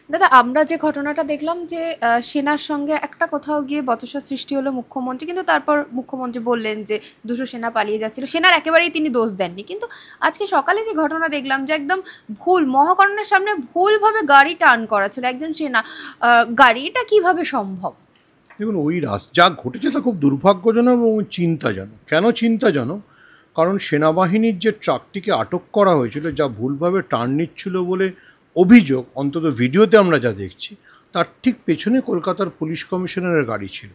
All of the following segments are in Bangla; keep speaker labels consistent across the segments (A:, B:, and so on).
A: দাদা, আমরা যে ঘটনাটা দেখলাম যে সেনার সঙ্গে একটা কোথাও গিয়ে বচসা সৃষ্টি হলো মুখ্যমন্ত্রী, কিন্তু তারপর মুখ্যমন্ত্রী বললেন যে 200 সেনা পালিয়ে যাচ্ছিল, সেনার একেবারেই তিনি দোষ দেননি। কিন্তু আজকে সকালে যে ঘটনা দেখলাম যে একদম ভুল মহাকরণের সামনে ভুলভাবে গাড়ি টার্ন করা ছিল একজন সেনা, গাড়িটা কিভাবে সম্ভব?
B: দেখুন, ওই যা ঘটেছে তা খুব দুর্ভাগ্যজনক এবং চিন্তাজনক। কেন চিন্তাজনক? কারণ সেনাবাহিনীর যে ট্রাকটিকে আটক করা হয়েছিল, যা ভুলভাবে টার্ন নিচ্ছিল বলে অভিযোগ, অন্তত ভিডিওতে আমরা যা দেখছি, তার ঠিক পেছনে কলকাতার পুলিশ কমিশনারের গাড়ি ছিল।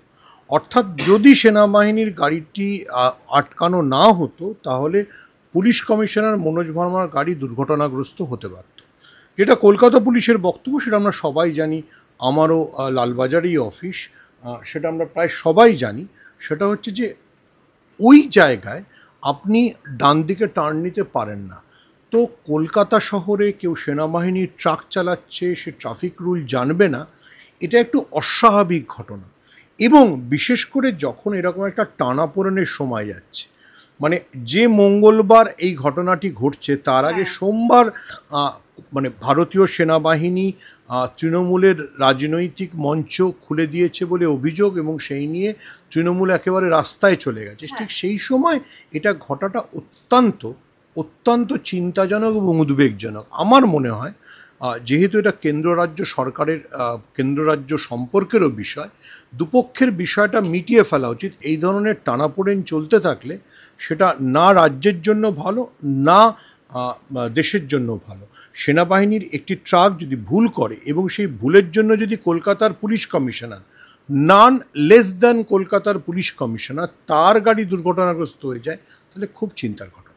B: অর্থাৎ যদি সেনাবাহিনীর গাড়িটি আটকানো না হতো, তাহলে পুলিশ কমিশনার মনোজ ভার্মার গাড়ি দুর্ঘটনাগ্রস্ত হতে পারত। যেটা কলকাতা পুলিশের বক্তব্য, সেটা আমরা সবাই জানি। আমারও লালবাজারেই অফিস, সেটা আমরা প্রায় সবাই জানি। সেটা হচ্ছে যে ওই জায়গায় আপনি ডান দিকে টার্ন নিতে পারেন না। তো কলকাতা শহরে কেউ সেনাবাহিনীর ট্রাক চালাচ্ছে, সে ট্রাফিক রুল জানবে না, এটা একটু অস্বাভাবিক ঘটনা। এবং বিশেষ করে যখন এরকম একটা টানাপোড়েনের সময় যাচ্ছে, মানে যে মঙ্গলবার এই ঘটনাটি ঘটছে তার আগে সোমবার মানে ভারতীয় সেনাবাহিনী তৃণমূলের রাজনৈতিক মঞ্চ খুলে দিয়েছে বলে অভিযোগ, এবং সেই নিয়ে তৃণমূল একেবারে রাস্তায় চলে গেছে। ঠিক সেই সময় এটা ঘটাটা অত্যন্ত অত্যন্ত চিন্তাজনক এবং উদ্বেগজনক। আমার মনে হয় যেহেতু এটা কেন্দ্র রাজ্য সরকারের কেন্দ্র রাজ্য সম্পর্কেরও বিষয়, দুপক্ষের বিষয়টা মিটিয়ে ফেলা উচিত। এই ধরনের টানাপোড়েন চলতে থাকলে সেটা না রাজ্যের জন্য ভালো, না দেশের জন্য ভালো। সেনাবাহিনীর একটি ট্রাক যদি ভুল করে এবং সেই ভুলের জন্য যদি কলকাতার পুলিশ কমিশনার, নান লেস দ্যান কলকাতার পুলিশ কমিশনার, তার গাড়ি দুর্ঘটনাগ্রস্ত হয়ে যায়, তাহলে খুব চিন্তার ঘটনা।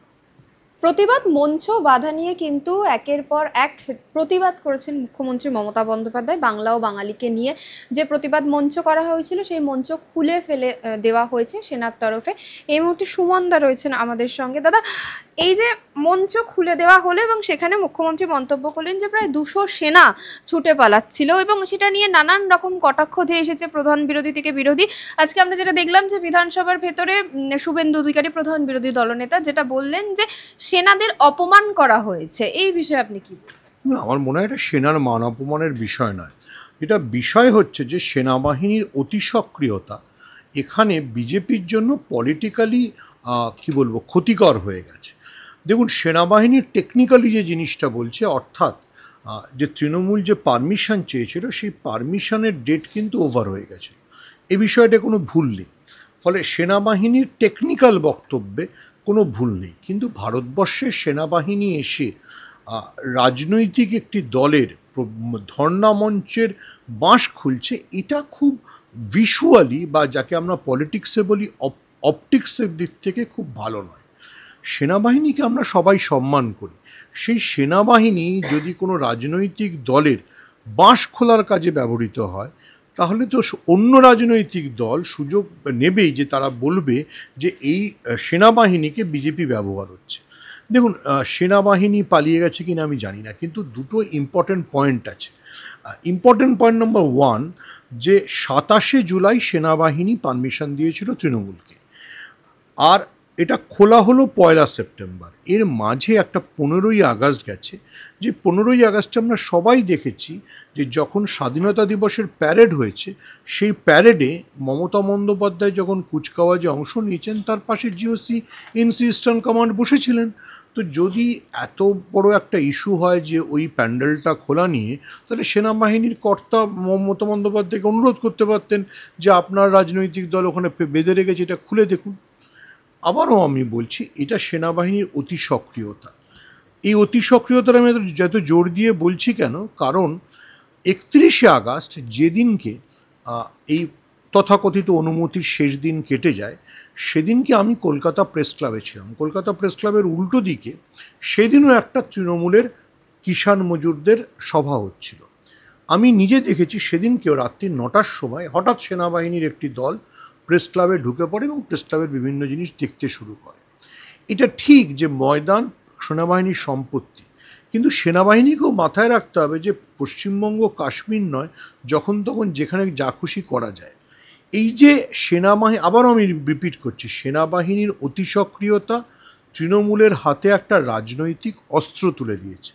A: প্রতিবাদ মঞ্চ বাধা নিয়ে কিন্তু একের পর এক প্রতিবাদ করেছেন মুখ্যমন্ত্রী মমতা বন্দ্যোপাধ্যায়। বাংলা ও বাঙালিকে নিয়ে যে প্রতিবাদ মঞ্চ করা হয়েছিল সেই মঞ্চ খুলে ফেলে দেওয়া হয়েছে সেনার তরফে। এই মুহূর্তে সুমনদা রয়েছেন আমাদের সঙ্গে। দাদা, এই যে মঞ্চ খুলে দেওয়া হলো এবং সেখানে মুখ্যমন্ত্রী মন্তব্য করলেন যে প্রায় 200 সেনা ছুটে পালাচ্ছিল, এবং সেটা নিয়ে নানান রকম কটাক্ষ ধেয়ে এসেছে প্রধান বিরোধী থেকে বিরোধী। আজকে আমরা যেটা দেখলাম যে বিধানসভার ভেতরে শুভেন্দু অধিকারী প্রধান বিরোধী দলনেতা যেটা বললেন যে সেনাদের অপমান করা হয়েছে। এই বিষয়ে আপনি কি?
B: আমার মনে হয় এটা সেনার মান অপমানের বিষয় নয়। এটা বিষয় হচ্ছে যে সেনাবাহিনীর অতি সক্রিয়তা এখানে বিজেপির জন্য পলিটিক্যালি কি বলবো, ক্ষতিকর হয়ে গেছে। দেখুন, সেনাবাহিনীর টেকনিক্যালি যে জিনিসটা বলছে, অর্থাৎ যে তৃণমূল যে পারমিশন চেয়েছিল, সেই পারমিশনের ডেট কিন্তু ওভার হয়ে গেছে। এ বিষয়টা কোনো ভুল নেই। ফলে সেনাবাহিনীর টেকনিক্যাল বক্তব্যে কোনো ভুল নেই। কিন্তু ভারতবর্ষের সেনাবাহিনী এসে রাজনৈতিক একটি দলের ধর্ণা মঞ্চের বাঁশ খুলছে, এটা খুব ভিজুয়ালি, বা যাকে আমরা পলিটিক্সে বলি অপটিক্সের দিক থেকে খুব ভালো নয়। সেনাবাহিনীকে আমরা সবাই সম্মান করি। সেই সেনাবাহিনী যদি কোনো রাজনৈতিক দলের বাঁশ খোলার কাজে ব্যবহৃত হয়, তাহলে তো অন্য রাজনৈতিক দল সুযোগ নেবেই, যে তারা বলবে যে এই সেনাবাহিনীকে বিজেপি ব্যবহার হচ্ছে। দেখুন, সেনাবাহিনী পালিয়ে গেছে কিনা আমি জানি না, কিন্তু দুটো ইম্পর্টেন্ট পয়েন্ট আছে। ইম্পর্টেন্ট পয়েন্ট নম্বর 1, যে 27শে জুলাই সেনাবাহিনী পারমিশন দিয়েছিল তৃণমূলকে, আর এটা খোলা হলো 1 সেপ্টেম্বর। এর মাঝে একটা 15ই আগস্ট গেছে, যে 15ই আগস্টে আমরা সবাই দেখেছি যে যখন স্বাধীনতা দিবসের প্যারেড হয়েছে, সেই প্যারেডে মমতা বন্দ্যোপাধ্যায় যখন কুচকাওয়াজে অংশ নিয়েছেন, তার পাশে জিওসি এনসি ইস্টার্ন কমান্ড বসেছিলেন। তো যদি এত বড় একটা ইস্যু হয় যে ওই প্যান্ডেলটা খোলা নিয়ে, তাহলে সেনাবাহিনীর কর্তা মমতা বন্দ্যোপাধ্যায়কে অনুরোধ করতে পারতেন যে আপনার রাজনৈতিক দল ওখানে বেঁধে রেখেছে, এটা খুলে দেখুন। আবারও আমি বলছি, এটা সেনাবাহিনীর অতি সক্রিয়তা। এই অতি সক্রিয়তার আমি যত জোর দিয়ে বলছি কেন, কারণ 31শে আগস্ট যেদিনকে এই তথাকথিত অনুমতির শেষ দিন কেটে যায়, সেদিনকে আমি কলকাতা প্রেস ক্লাবে ছিলাম। কলকাতা প্রেস ক্লাবের উল্টো দিকে সেদিনও একটা তৃণমূলের কিষাণ মজুরদের সভা হচ্ছিল। আমি নিজে দেখেছি সেদিনকেও রাত্রি 9টার সময় হঠাৎ সেনাবাহিনীর একটি দল প্রেস ক্লাবে ঢুকে পড়ে এবং প্রেস ক্লাবের বিভিন্ন জিনিস দেখতে শুরু করে। এটা ঠিক যে ময়দান সেনাবাহিনীর সম্পত্তি, কিন্তু সেনাবাহিনীকেও মাথায় রাখতে হবে যে পশ্চিমবঙ্গ কাশ্মীর নয়, যখন তখন যেখানে যা খুশি করা যায়। এই যে সেনাবাহিনী, আবারও আমি রিপিট করছি, সেনাবাহিনীর অতি সক্রিয়তা তৃণমূলের হাতে একটা রাজনৈতিক অস্ত্র তুলে দিয়েছে।